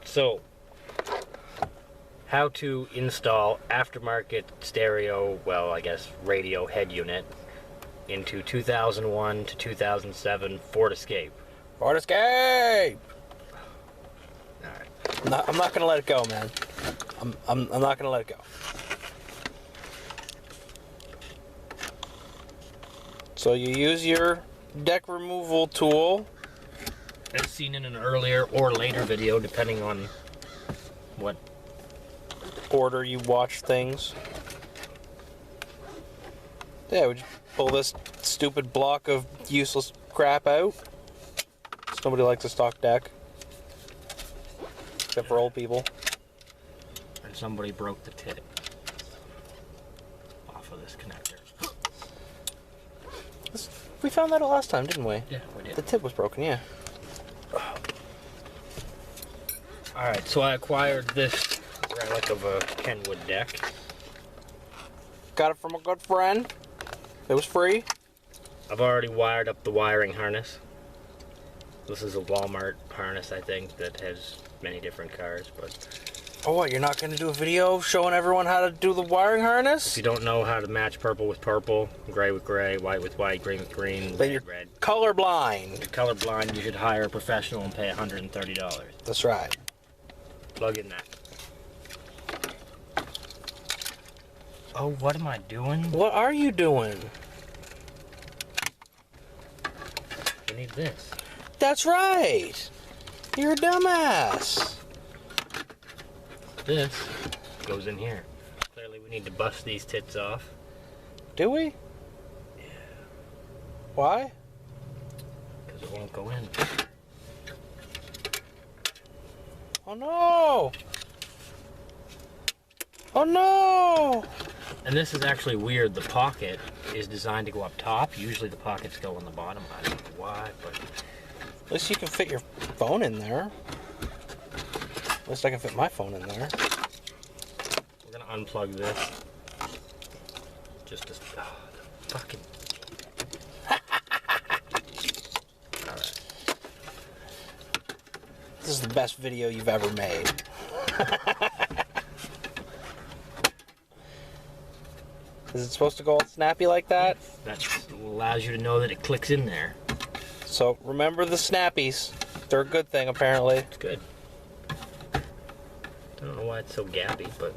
So, how to install aftermarket stereo, well, I guess radio head unit into 2001 to 2007 Ford Escape. Ford Escape! Alright. I'm not gonna let it go, man. I'm not gonna let it go. So you use your deck removal tool. As seen in an earlier or later video, depending on what order you watch things. Yeah, we just pull this stupid block of useless crap out. Nobody likes a stock deck. Except for old people. And somebody broke the tip off of this connector. We found that out last time, didn't we? Yeah, we did. The tip was broken, yeah. Alright, so I acquired this relic of a Kenwood deck. Got it from a good friend. It was free. I've already wired up the wiring harness. This is a Walmart harness, I think, that has many different cars, but... Oh, what, you're not going to do a video showing everyone how to do the wiring harness? If you don't know how to match purple with purple, gray with gray, white with white, green with green, then you're red. Colorblind. If you're colorblind, you should hire a professional and pay $130. That's right. Plug in that. Oh, what am I doing? What are you doing? We need this. That's right. You're a dumbass. This goes in here. Clearly we need to bust these tits off. Do we? Yeah. Why? Because it won't go in. Oh no! Oh no! And this is actually weird. The pocket is designed to go up top. Usually the pockets go on the bottom. I don't know why, but... At least you can fit your phone in there. At least I can fit my phone in there. We're gonna unplug this. Just to... Oh, the fucking... Alright. This is the best video you've ever made. Is it supposed to go all snappy like that? That allows you to know that it clicks in there. So remember the snappies. They're a good thing, apparently. It's good. I don't know why it's so gappy, but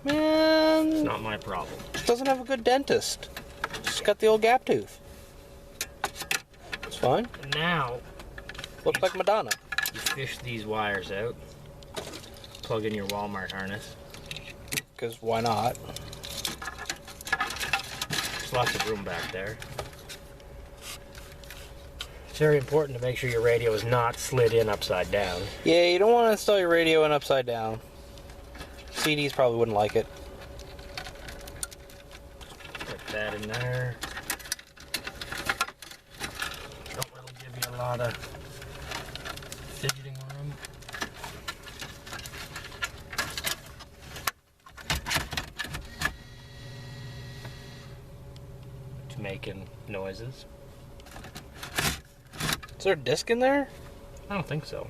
Man, it's not my problem. it doesn't have a good dentist. Just got the old gap tooth. It's fine. And now, Looks like Madonna. you fish these wires out. Plug in your Walmart harness. Because why not? There's lots of room back there. It's very important to make sure your radio is not slid in upside down. Yeah, you don't want to install your radio in upside down. CDs probably wouldn't like it. Put that in there. Don't really give you a lot of fidgeting room. To making noises. Is there a disc in there? I don't think so.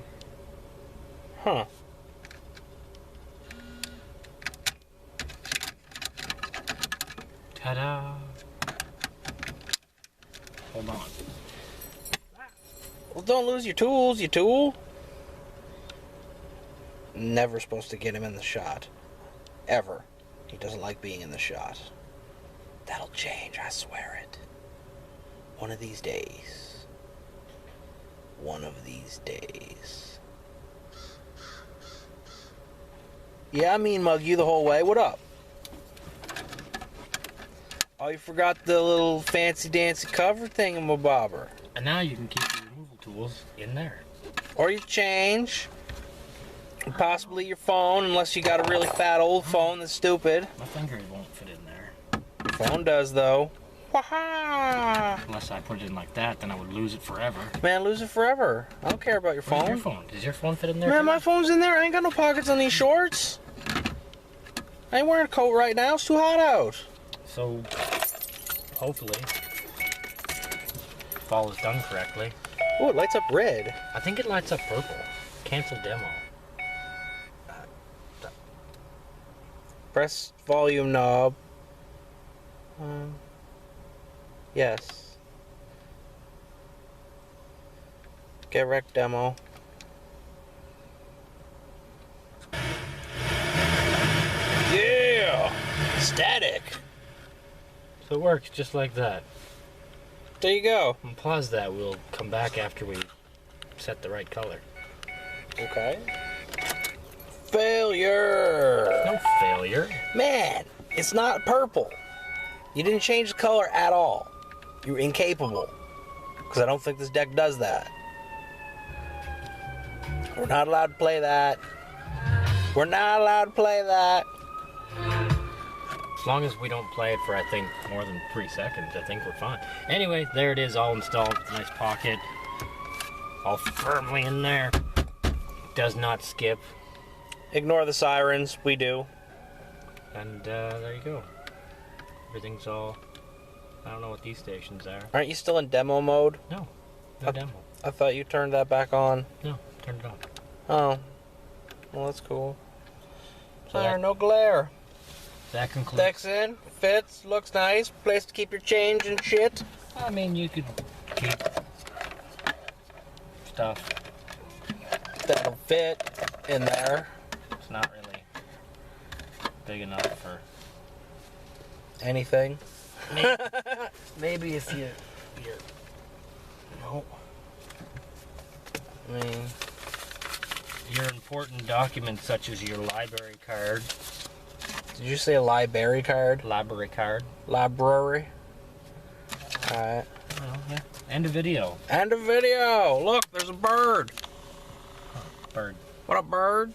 Huh. Ta-da! Hold on. Well, don't lose your tools, you tool. Never supposed to get him in the shot. Ever. He doesn't like being in the shot. That'll change, I swear it. One of these days. One of these days. Yeah, I mean mug you the whole way. What up? Oh, you forgot the little fancy-dancy cover thingamabobber. And now you can keep your removal tools in there. Or you change. Possibly your phone, unless you got a really fat old phone that's stupid. My fingers won't fit in there. Your phone does, though. Waha! Unless I put it in like that, then I would lose it forever. Man, lose it forever. I don't care about your Where's phone. your phone? Does your phone fit in there? Man, too? my phone's in there. I ain't got no pockets on these shorts. I ain't wearing a coat right now. It's too hot out. So, hopefully, if all is done correctly. Oh, it lights up red. I think it lights up purple. Cancel demo. Press volume knob. Yes. Get rec demo. Yeah! Static! So it works just like that. There you go. And pause that. We'll come back after we set the right color. Okay. Failure! No failure. Man, it's not purple. You didn't change the color at all. You're incapable. Because I don't think this deck does that. We're not allowed to play that. We're not allowed to play that. As long as we don't play it for, I think, more than 3 seconds, I think we're fine. Anyway, there it is, all installed. Nice pocket. All firmly in there. Does not skip. Ignore the sirens. We do. And there you go. Everything's all... I don't know what these stations are. Aren't you still in demo mode? No. No demo. I thought you turned that back on. No. Turn it on. Oh. Well, that's cool. So There, that- no glare. That concludes... Deck's in. Fits. Looks nice. Place to keep your change and shit. I mean, you could keep stuff. That'll fit in there. It's not really big enough for... Anything. Maybe if you... No. I mean... Your important documents such as your library card. Did you say a library card? Library card. Library. Alright. Oh, yeah. And a video. And a video! Look, there's a bird! Bird. What a bird!